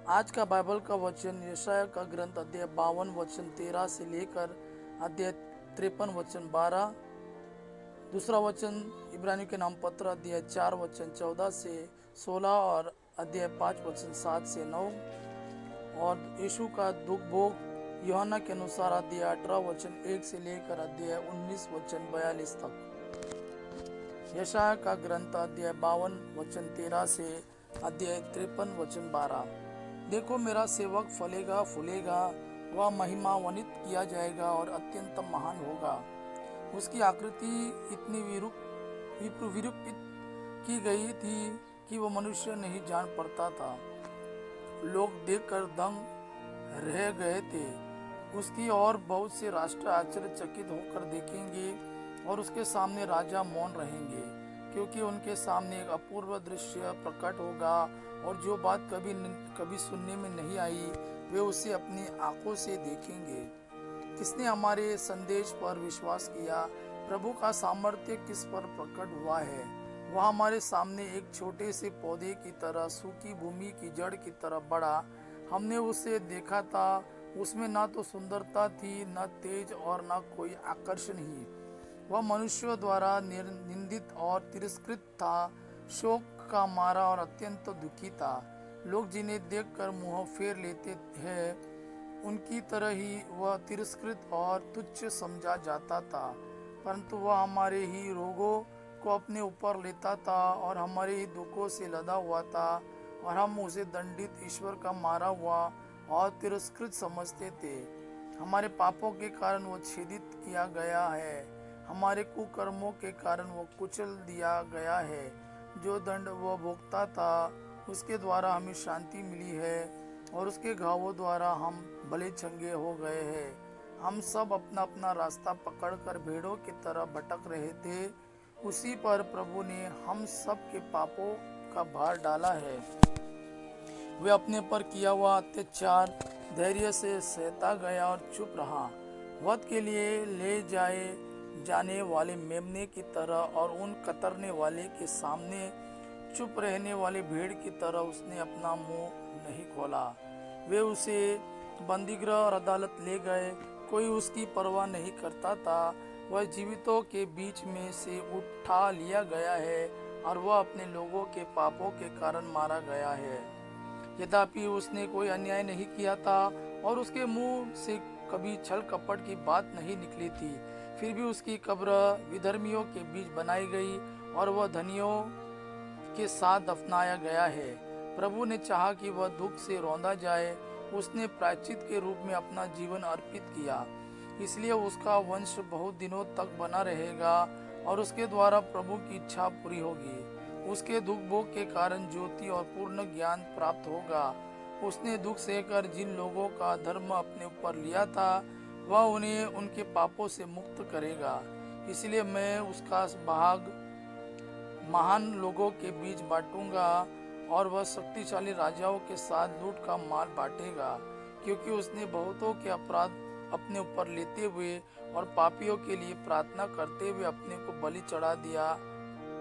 आज का बाइबल का वचन यशाया का ग्रंथ अध्याय 52 वचन 13 से लेकर अध्याय 53 वचन 12। दूसरा वचन इब्रानियों के नाम पत्र अध्याय 4 वचन 14 से 16 और अध्याय 5 वचन 7 से 9। और यीशु का दुख भोग यूहन्ना के अनुसार अध्याय 18 वचन 1 से लेकर अध्याय 19 वचन 42 तक। यशाया का ग्रंथ अध्याय 52 वचन 13 से अध्याय 53 वचन 12। देखो मेरा सेवक फलेगा फूलेगा, वह महिमान्वित किया जाएगा और अत्यंत महान होगा। उसकी आकृति इतनी विरूपित की गई थी कि वह मनुष्य नहीं जान पड़ता था। लोग देखकर दंग रह गए थे। उसकी और बहुत से राष्ट्र आश्चर्यचकित होकर देखेंगे और उसके सामने राजा मौन रहेंगे, क्योंकि उनके सामने एक अपूर्व दृश्य प्रकट होगा और जो बात कभी सुनने में नहीं आई वे उसे अपनी आंखों से देखेंगे। किसने हमारे संदेश पर विश्वास किया? प्रभु का सामर्थ्य किस पर प्रकट हुआ है? वह हमारे सामने एक छोटे से पौधे की तरह सूखी भूमि की जड़ की तरह बढ़ा। हमने उसे देखा था, उसमें न तो सुंदरता थी, न तेज और न कोई आकर्षण ही। वह मनुष्यों द्वारा निंदित और तिरस्कृत था, शोक का मारा और अत्यंत दुखी था। लोग जिन्हें देखकर मुंह फेर लेते हैं, उनकी तरह ही वह तिरस्कृत और तुच्छ समझा जाता था, परंतु वह हमारे ही रोगों को अपने ऊपर लेता था और हमारे ही दुखों से लदा हुआ था, और हम उसे दंडित, ईश्वर का मारा हुआ और तिरस्कृत समझते थे। हमारे पापों के कारण वो छेदित किया गया है, हमारे कुकर्मों के कारण वो कुचल दिया गया है। जो दंड वो भोगता था उसके द्वारा हमें शांति मिली है, और उसके घावों द्वारा हम भले चंगे हो गए हैं। हम सब अपना अपना रास्ता पकड़कर भेड़ों की तरह भटक रहे थे, उसी पर प्रभु ने हम सब के पापों का भार डाला है। वे अपने पर किया हुआ अत्याचार धैर्य से सहता गया और चुप रहा। वध के लिए ले जाने वाले मेमने की तरह और उन कतरने वाले के सामने चुप रहने वाली भेड़ की तरह उसने अपना मुंह नहीं खोला। वे उसे बंदीगृह और अदालत ले गए, कोई उसकी परवाह नहीं करता था। वह जीवितों के बीच में से उठा लिया गया है और वह अपने लोगों के पापों के कारण मारा गया है। यद्यपि उसने कोई अन्याय नहीं किया था और उसके मुंह से कभी छल कपट की बात नहीं निकली थी, फिर भी उसकी कब्र विधर्मियों के बीच बनाई गई और वह धनियों के साथ दफनाया गया है। प्रभु ने चाहा कि वह दुख से रौंदा जाए। उसने प्रायश्चित के रूप में अपना जीवन अर्पित किया, इसलिए उसका वंश बहुत दिनों तक बना रहेगा और उसके द्वारा प्रभु की इच्छा पूरी होगी। उसके दुख भोग के कारण ज्योति और पूर्ण ज्ञान प्राप्त होगा। उसने दुख सहकर जिन लोगों का धर्म अपने ऊपर लिया था, वह उन्हें उनके पापों से मुक्त करेगा। इसलिए मैं उसका भाग महान लोगों के बीच बांटूंगा और वह शक्तिशाली राजाओं के साथ लूट का माल बांटेगा, क्योंकि उसने बहुतों के अपराध अपने ऊपर लेते हुए और पापियों के लिए प्रार्थना करते हुए अपने को बलि चढ़ा दिया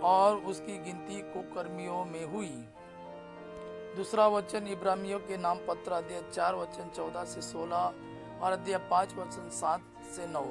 और उसकी गिनती कुकर्मियों में हुई। दूसरा वचन इब्रानियों के नाम पत्र अध्याय 4 वचन 14 से 16 और अध्याय 5 वचन 7 से 9।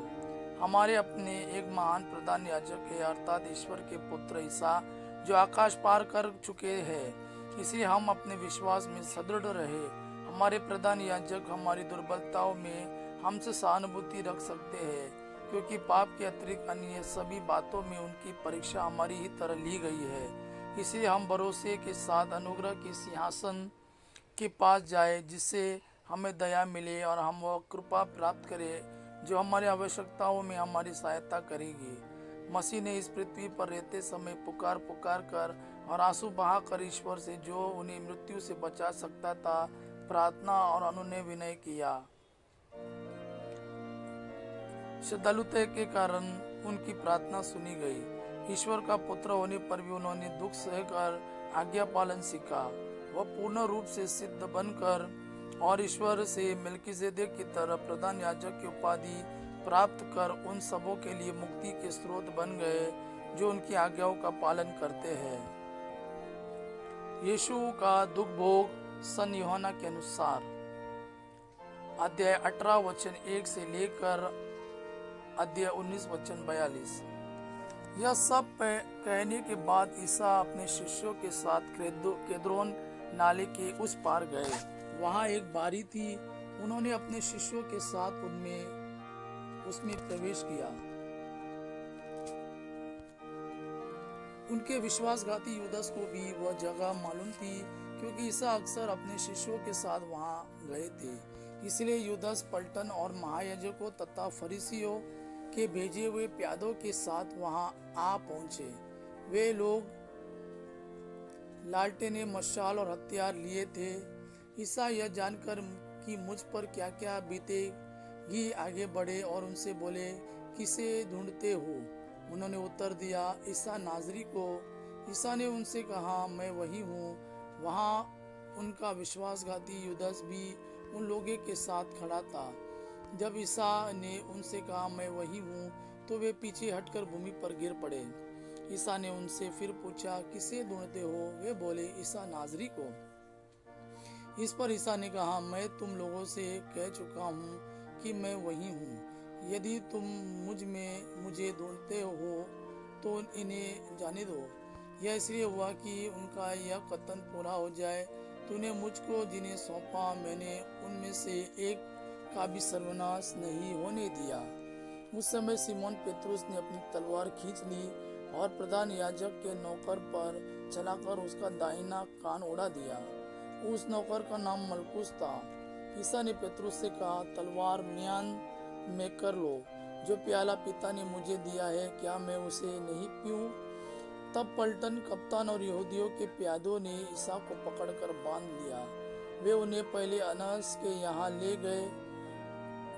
हमारे अपने एक महान प्रधान याजक है, अर्थात ईश्वर के पुत्र ईसा, जो आकाश पार कर चुके हैं। इसलिए हम अपने विश्वास में सदृढ़ रहे। हमारे प्रधान याजक हमारी दुर्बलताओं में हमसे सहानुभूति रख सकते हैं, क्योंकि पाप के अतिरिक्त अन्य सभी बातों में उनकी परीक्षा हमारी ही तरह ली गई है। इसलिए हम भरोसे के साथ अनुग्रह के सिंहासन के पास जाए, जिससे हमें दया मिले और हम वह कृपा प्राप्त करें जो हमारी आवश्यकताओं में हमारी सहायता करेगी। मसीह ने इस पृथ्वी पर रहते समय पुकार कर और आंसू बहाकर ईश्वर से, जो उन्हें मृत्यु से बचा सकता था, प्रार्थना और अनुनय विनय किया। श्रद्धालुता के कारण उनकी प्रार्थना सुनी गई। ईश्वर का पुत्र होने पर भी उन्होंने दुख सहकर आज्ञा पालन सीखा। वह पूर्ण रूप से सिद्ध बनकर और ईश्वर से मेलकिसेदेक की तरह प्रधान याजक की उपाधि प्राप्त कर उन सबों के लिए मुक्ति के स्रोत बन गए जो उनकी आज्ञाओं का पालन करते हैं। यीशु का दुख भोग सन यूहन्ना के अनुसार। अध्याय 18 वचन 1 से लेकर अध्याय 19 वचन 42। यह सब कहने के बाद ईसा अपने शिष्यों के साथ केद्रोन नाले के उस पार गए। वहाँ एक बारी थी। उन्होंने अपने शिष्यों के साथ उसमें प्रवेश किया। उनके विश्वासघाती यूदास को भी वह जगह मालूम थी, क्योंकि ईसा अक्सर अपने शिष्यों के साथ वहां गए थे। इसलिए यूदास पलटन और महायाजकों तथा फरीसियों के भेजे हुए प्यादों के साथ वहां आ पहुंचे। वे लोग लालटेने, मशाल और हथियार लिए थे। ईसा यह जानकर कि मुझ पर क्या क्या बीतेगी आगे बढ़े और उनसे बोले, किसे ढूंढते हो? उन्होंने उत्तर दिया, ईसा नाजरी को। ईसा ने उनसे कहा, मैं वही हूँ। वहाँ उनका विश्वासघाती यूदास भी उन लोगों के साथ खड़ा था। जब ईसा ने उनसे कहा, मैं वही हूँ, तो वे पीछे हटकर भूमि पर गिर पड़े। ईसा ने उनसे फिर पूछा, किसे ढूंढते हो? वे बोले, ईसा नाजरी को। इस पर ईसा ने कहा, मैं तुम लोगों से कह चुका हूँ कि मैं वही हूँ। यदि तुम मुझे ढूंढते हो तो इन्हें जाने दो। यह इसलिए हुआ कि उनका यह कथन पूरा हो जाए, तूने मुझको जिन्हें सौंपा, मैंने उनमें से एक का भी सर्वनाश नहीं होने दिया। उस समय सिमोन पेत्रुस ने अपनी तलवार खींच ली और प्रधान याजक के नौकर पर चलाकर उसका दाहिना कान उड़ा दिया। उस नौकर का नाम मलकुस था। ईसा ने पेत्रुस से कहा, तलवार म्यान में कर लो। जो प्याला पिता ने मुझे दिया है, क्या मैं उसे नहीं पीऊं? तब पलटन कप्तान और यहूदियों के प्यादों ने ईसा को पकड़कर बांध लिया। वे उन्हें पहले अनास के यहाँ ले गए,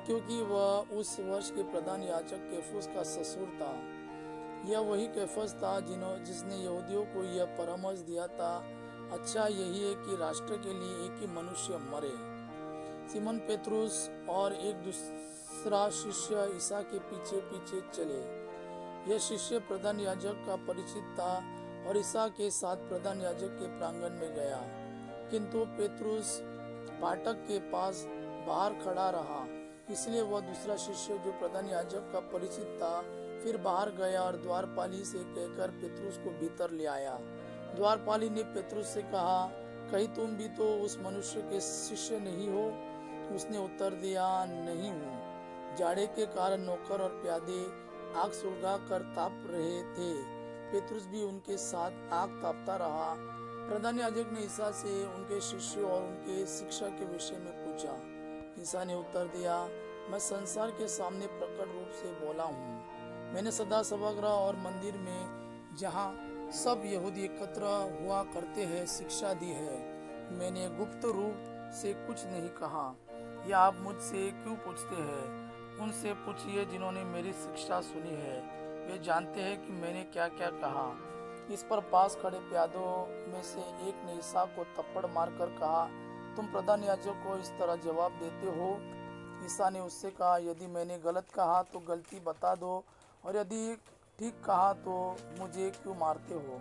क्योंकि वह उस वर्ष के प्रधान याजक कैफस का ससुर था। यह वही कैफस था जिसने यहूदियों को यह परामर्श दिया था, अच्छा यही है कि राष्ट्र के लिए एक ही मनुष्य मरे। सिमोन पेत्रुस और एक दूसरा शिष्य ईसा के पीछे पीछे चले। यह शिष्य प्रधान याजक का परिचित था और ईसा के साथ प्रधान याजक के प्रांगण में गया, किंतु पेत्रुस फाटक के पास बाहर खड़ा रहा। इसलिए वह दूसरा शिष्य जो प्रधान याजक का परिचित था फिर बाहर गया और द्वारपाली से कहकर पेत्रुस को भीतर ले आया। द्वारपाली ने पेत्रुस से कहा, कहीं तुम भी तो उस मनुष्य के शिष्य नहीं हो? उसने उत्तर दिया, नहीं हूँ। जाड़े के कारण नौकर और प्यादे आग सुलगा कर ताप रहे थे। पेत्रुस भी उनके साथ आग तापता रहा। प्रधान याजक ने ईसा से उनके शिष्यों और उनके शिक्षा के विषय में पूछा। ईसा ने उत्तर दिया, मैं संसार के सामने प्रकट रूप से बोला हूँ। मैंने सदा सभागृह और मंदिर में, जहाँ सब यहूदी एकत्र हुआ करते हैं, शिक्षा दी है। मैंने गुप्त रूप से कुछ नहीं कहा। या आप मुझसे क्यों पूछते हैं? उनसे पूछिए जिन्होंने मेरी शिक्षा सुनी है, वे जानते हैं कि मैंने क्या क्या कहा। इस पर पास खड़े प्यादों में से एक ने ईसा को थप्पड़ मारकर कहा, तुम प्रधान याजक को इस तरह जवाब देते हो? ईसा ने उससे कहा, यदि मैंने गलत कहा तो गलती बता दो, और यदि ठीक कहा तो मुझे क्यों मारते हो?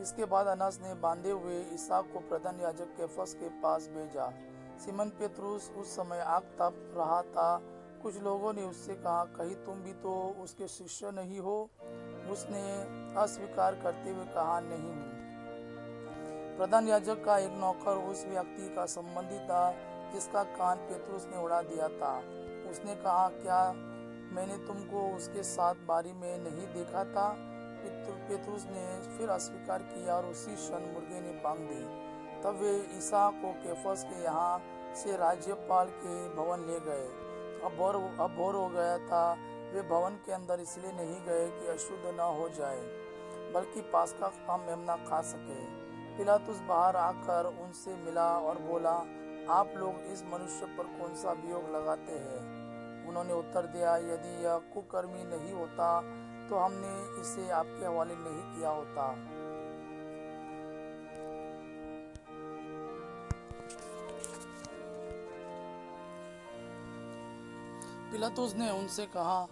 इसके बाद अनास ने बांधे हुए ईसा को प्रधान याजक कैफस के पास भेजा। सिमोन पेत्रुस उस समय आग ताप रहा था। कुछ लोगों ने उससे कहा, कहीं तुम भी तो उसके शिष्य नहीं हो? उसने अस्वीकार करते हुए कहा, नहीं हूँ। प्रधान याजक का एक नौकर उस व्यक्ति का संबंधी था जिसका कान पेत्रुस ने उड़ा दिया था। उसने कहा, क्या मैंने तुमको उसके साथ बारी में नहीं देखा था? पेत्रुस ने फिर अस्वीकार किया और उसी क्षण मुर्गे ने बांग दी। तब वे ईसा को कैफस के यहाँ से राज्यपाल के भवन ले गए। अब भोर हो गया था। वे भवन के अंदर इसलिए नहीं गए कि अशुद्ध न हो जाए, बल्कि पास्का का मेमना खा सके। पिलातुस बाहर आकर उनसे मिला और बोला, आप लोग इस मनुष्य पर कौन सा अभियोग लगाते हैं? उन्होंने उत्तर दिया, यदि यह कुकर्मी नहीं होता तो हमने इसे आपके हवाले नहीं किया होता। पिलातुस ने उनसे कहा,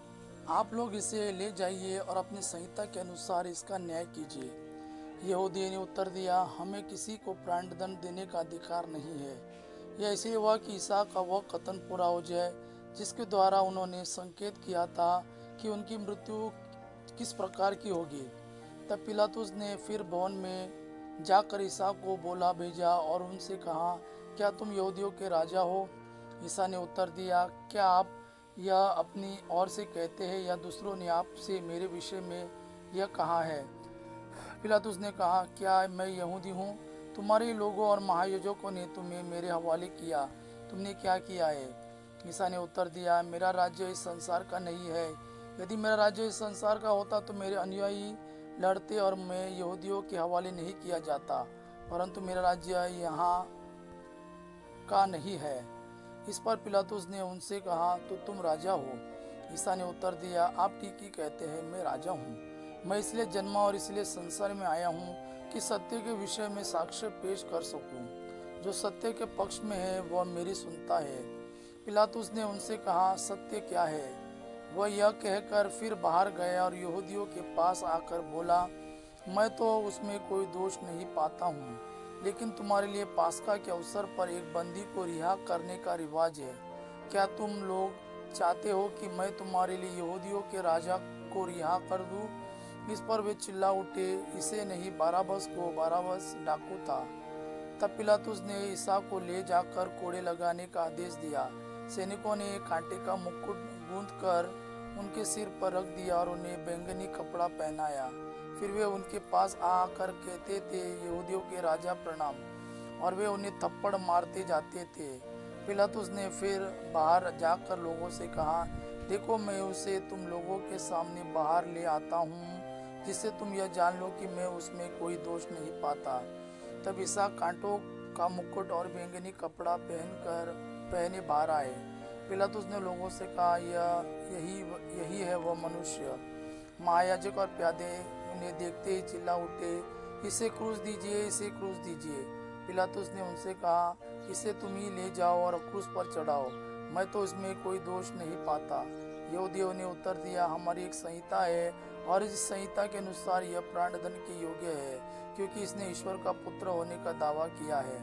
आप लोग इसे ले जाइए और अपनी संहिता के अनुसार इसका न्याय कीजिए। यहूदी ने उत्तर दिया, हमें किसी को प्राणदंड देने का अधिकार नहीं है। यह इसलिए हुआ कि ईसा का वह कथन पूरा हो जाए जिसके द्वारा उन्होंने संकेत किया था कि उनकी मृत्यु किस प्रकार की होगी। तब पिलातुस ने फिर भवन में जाकर ईसा को बोला भेजा और उनसे कहा, क्या तुम यहूदियों के राजा हो? ईसा ने उत्तर दिया, क्या आप यह अपनी ओर से कहते हैं या दूसरों ने आपसे मेरे विषय में यह कहा है? पिलातुस ने कहा, क्या मैं यहूदी हूँ? तुम्हारे लोगों और महायाजकों ने तुम्हें मेरे हवाले किया। तुमने क्या किया है? ईसा ने उत्तर दिया, मेरा राज्य इस संसार का नहीं है। यदि मेरा राज्य इस संसार का होता तो मेरे अनुयायी लड़ते और मैं यहूदियों के हवाले नहीं किया जाता, परंतु मेरा राज्य यहाँ का नहीं है। इस पर पिलातुस ने उनसे कहा, तो तुम राजा हो? ईसा ने उत्तर दिया, आप ठीक ही कहते हैं, मैं राजा हूँ। मैं इसलिए जन्मा और इसलिए संसार में आया हूँ कि सत्य के विषय में साक्ष्य पेश कर सकूं। जो सत्य के पक्ष में है वह मेरी सुनता है। पिलातुस ने उनसे कहा, सत्य क्या है? वह यह कहकर फिर बाहर गया और यहूदियों के पास आकर बोला, मैं तो उसमें कोई दोष नहीं पाता हूँ, लेकिन तुम्हारे लिए पास्का के अवसर पर एक बंदी को रिहा करने का रिवाज है। क्या तुम लोग चाहते हो कि मैं तुम्हारे लिए यहूदियों के राजा को रिहा कर दूं? इस पर वे चिल्ला उठे, इसे नहीं, बारबस को। बारबस डाकू था। तब पिलातुस ने ईसा को ले जाकर कोड़े लगाने का आदेश दिया। सैनिकों ने कांटे का मुकुट गूंथकर उनके सिर पर रख दिया और उन्हें बैंगनी कपड़ा पहनाया। फिर वे उनके पास आकर कहते थे, यहूदियों के राजा प्रणाम, और वे उन्हें थप्पड़ मारते जाते थे। पिलातुस ने फिर बाहर जाकर लोगों से कहा, देखो, मैं उसे तुम लोगों के सामने बाहर ले आता हूँ, जिससे तुम यह जान लो कि मैं उसमें कोई दोष नहीं पाता। तब ईसा कांटों का मुकुट और बैंगनी कपड़ा पहने बाहर आए। पिलातुस ने लोगों से कहा, यही है वह मनुष्य। महायाजक और प्यादे उन्हें देखते ही चिल्ला उठे, इसे क्रूस दीजिए, इसे क्रूस दीजिए। पिलातुस ने उनसे कहा, इसे तुम ही ले जाओ और क्रूस पर चढ़ाओ, मैं तो इसमें कोई दोष नहीं पाता। यहूदियों ने उत्तर दिया, हमारी एक संहिता है और इस संहिता के अनुसार यह प्राणदंड के योग्य है, क्योंकि इसने ईश्वर का पुत्र होने का दावा किया है।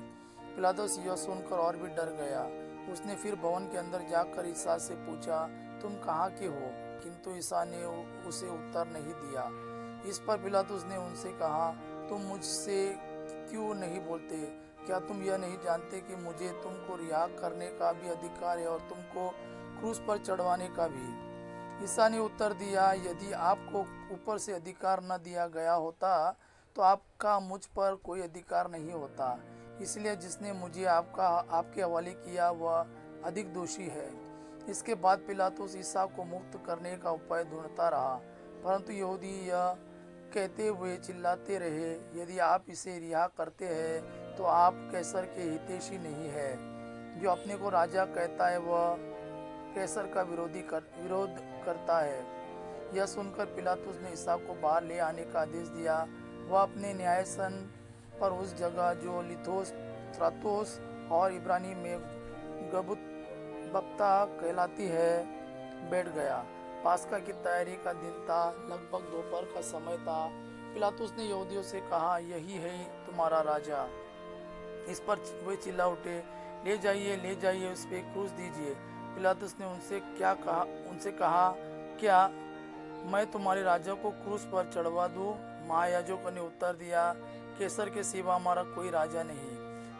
पिलातुस यह सुनकर और भी डर गया। उसने फिर भवन के अंदर जाकर ईसा से पूछा, तुम कहाँ के हो? किंतु ईसा ने उसे उत्तर नहीं दिया। इस पर पिलातुस ने उनसे कहा, तुम मुझसे क्यों नहीं बोलते? क्या तुम यह नहीं जानते कि मुझे तुमको रिहा करने का भी अधिकार है और तुमको क्रूस पर चढ़वाने का भी? ईसा ने उत्तर दिया, यदि आपको ऊपर से अधिकार न दिया गया होता तो आपका मुझ पर कोई अधिकार नहीं होता। इसलिए जिसने मुझे आपके हवाले किया वह अधिक दोषी है। इसके बाद पिलातुस ईसा को मुक्त करने का उपाय ढूंढता रहा, परंतु यहूदी यह कहते हुए चिल्लाते रहे, यदि आप इसे रिहा करते हैं तो आप कैसर के हितैषी नहीं है। जो अपने को राजा कहता है वह कैसर का विरोध करता है। यह सुनकर पिलातुस ने ईसा को बाहर ले आने का आदेश दिया। वह अपने न्यायासन पर उस जगह जो लिथोस, त्रातोस और इब्रानी में गबुतबक्ता कहलाती है बैठ गया। पास्का की तैयारी का दिन था, लगभग दोपहर का समय था। पिलातुस ने यहूदियों से कहा, यही है तुम्हारा राजा। इस पर वे चिल्ला उठे, ले जाइए, उस पे क्रूस दीजिए। पिलातुस ने उनसे कहा, क्या मैं तुम्हारे राजा को क्रूस पर चढ़वा दूं? महायाजकों ने उत्तर दिया, कैसर के सिवा हमारा कोई राजा नहीं।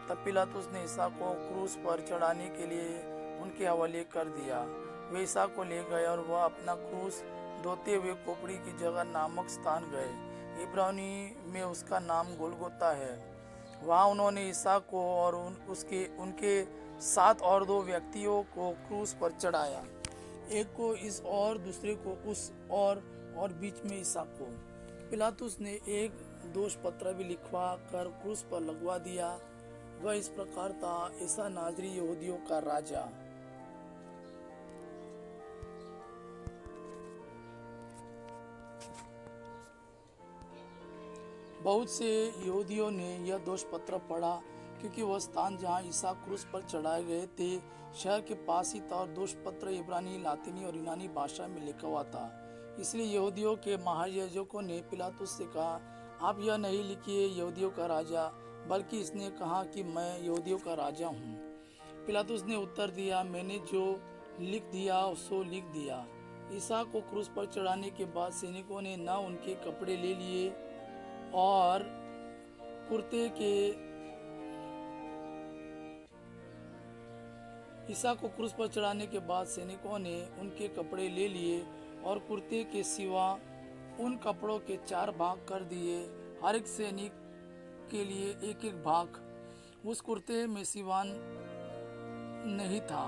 तब पिलातुस ने ईसा को क्रूस पर चढ़ाने के लिए उनके हवाले कर दिया। वे ईसा को ले गए और वह अपना क्रूस धोते हुए खोपड़ी की जगह नामक स्थान गए। इब्रानी में उसका नाम गोलगोता है। वहाँ उन्होंने ईसा को और उनके साथ और दो व्यक्तियों को क्रूस पर चढ़ाया, एक को इस और दूसरे को उस और बीच में ईसा को। पिलातुस ने एक दोष पत्र भी लिखवा कर क्रूस पर लगवा दिया। वह इस प्रकार था, ईसा नाजरी यहूदियों का राजा। बहुत से यहूदियों ने यह दोष पत्र पढ़ा, क्योंकि वह स्थान जहाँ ईसा क्रूस पर चढ़ाए गए थे शहर के पास ही था और दोष पत्र इब्रानी, लातीनी और यूनानी भाषा में लिखा हुआ था। इसलिए यहूदियों के महायाजकों ने पिलातुस से कहा, आप यह नहीं लिखिए यहूदियों का राजा, बल्कि इसने कहा कि मैं यहूदियों का राजा हूँ। पिलातुस ने उत्तर दिया, मैंने जो लिख दिया सो लिख दिया। ईसा को क्रूस पर चढ़ाने के बाद सैनिकों ने न उनके कपड़े ले लिए और कुर्ते के ईसा को क्रूस पर चढ़ाने के बाद सैनिकों ने उनके कपड़े ले लिए और कुर्ते के सिवा उन कपड़ों के 4 भाग कर दिए, हर एक सैनिक के लिए एक एक भाग। उस कुर्ते में सिवान नहीं था,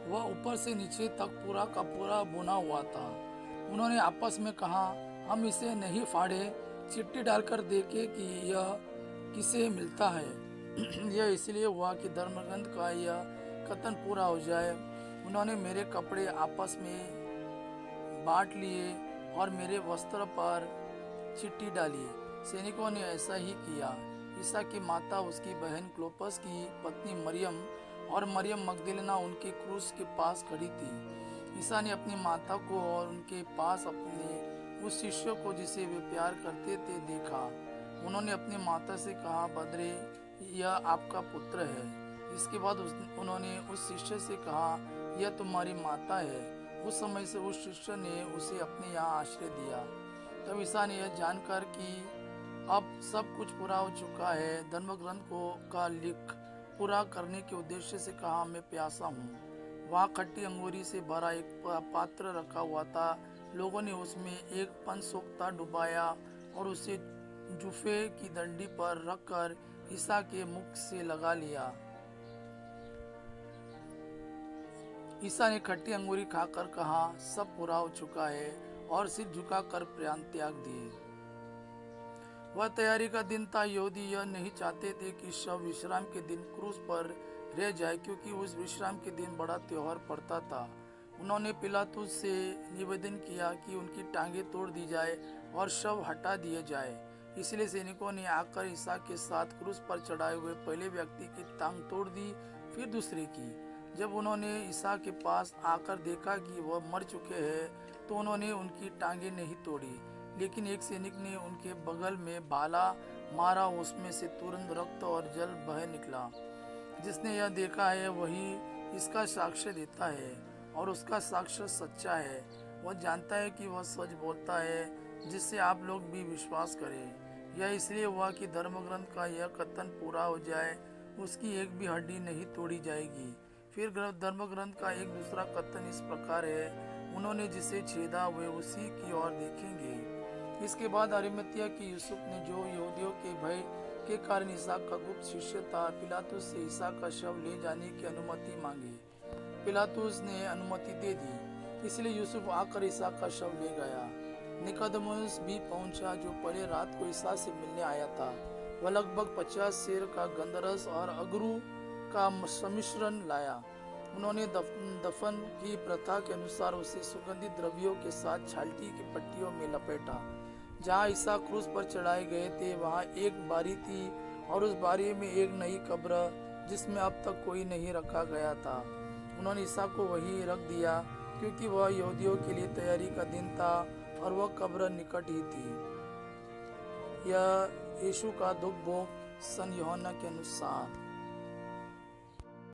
वह ऊपर से नीचे तक पूरा का पूरा बुना हुआ था। उन्होंने आपस में कहा, हम इसे नहीं फाड़े, चिट्ठी डालकर देखें कि यह किसे मिलता है। यह इसलिए हुआ कि धर्मग्रंथ का यह कथन पूरा हो जाए, उन्होंने मेरे कपड़े आपस में बांट लिए और मेरे वस्त्र पर चिट्ठी डाली। सैनिकों ने ऐसा ही किया। ईसा की माता, उसकी बहन क्लोपस की पत्नी मरियम और मरियम मगदलेना उनके क्रूस के पास खड़ी थी। ईसा ने अपनी माता को और उनके पास अपने उस शिष्य को जिसे वे प्यार करते थे देखा। उन्होंने अपनी माता से कहा, बदरे, यह आपका पुत्र है। इसके बाद उन्होंने उस शिष्य से कहा, यह तुम्हारी माता है। उस समय से उस शिष्य ने उसे अपने यहाँ आश्रय दिया। तब ईसा ने यह जानकर कि अब सब कुछ पूरा हो चुका है, धर्मग्रंथ का लिख पूरा करने के उद्देश्य से कहा, मैं प्यासा हूँ। वहाँ खट्टी अंगूरी से भरा एक पात्र रखा हुआ था। लोगों ने उसमें एक पनसोख्ता डुबाया और उसे जूफे की डंडी पर रखकर ईसा के मुख से लगा लिया। ईसा ने खट्टी अंगूरी खाकर कहा, सब पूरा हो चुका है, और सिर झुकाकर प्राण त्याग दिए। वह तैयारी का दिन था। यहूदी यह नहीं चाहते थे कि शव विश्राम के दिन क्रूस पर रह जाए, क्योंकि उस विश्राम के दिन बड़ा त्योहार पड़ता था। उन्होंने पिलातुस से निवेदन किया कि उनकी टांगें तोड़ दी जाए और शव हटा दिए जाए। इसलिए सैनिकों ने आकर ईसा के साथ क्रूस पर चढ़ाए हुए पहले व्यक्ति की टांग तोड़ दी, फिर दूसरे की। जब उन्होंने ईसा के पास आकर देखा कि वह मर चुके हैं, तो उन्होंने उनकी टांगें नहीं तोड़ी, लेकिन एक सैनिक ने उनके बगल में भाला मारा, उसमें से तुरंत रक्त और जल बह निकला। जिसने यह देखा है वही इसका साक्ष्य देता है, और उसका साक्ष्य सच्चा है। वह जानता है कि वह सच बोलता है, जिससे आप लोग भी विश्वास करें। यह इसलिए हुआ कि धर्मग्रंथ का यह कथन पूरा हो जाए, उसकी एक भी हड्डी नहीं तोड़ी जाएगी। फिर धर्मग्रंथ का एक दूसरा कथन इस प्रकार है, उन्होंने जिसे छेदा वे उसी की ओर देखेंगे। इसके बाद अरिमतिया के यूसुफ ने, जो यहूदियों के भय के कारण ईसा का गुप्त शिष्य था, पिलातुस से ईसा का शव ले जाने की अनुमति मांगी। पिलातुस ने अनुमति दे दी, इसलिए यूसुफ आकर ईसा का शव ले गया। निकोदेमुस भी पहुंचा, जो पहले रात को ईसा से मिलने आया था। वह लगभग 50 सेर का गंधरस और अगरू का सम्मिश्रण लाया। उन्होंने दफन की प्रथा के अनुसार उसे सुगंधित द्रव्यों के साथ छालटी की पट्टियों में लपेटा। जहाँ ईसा क्रूस पर चढ़ाए गए थे वहाँ एक बारी थी, और उस बारी में एक नई कब्र जिसमें अब तक कोई नहीं रखा गया था। उन्होंने ईसा को वहीं रख दिया, क्योंकि वह यहूदियों के लिए तैयारी का दिन था और वह कब्र निकट ही थी। यह यीशु का दुख भोग सन यूहन्ना के अनुसार।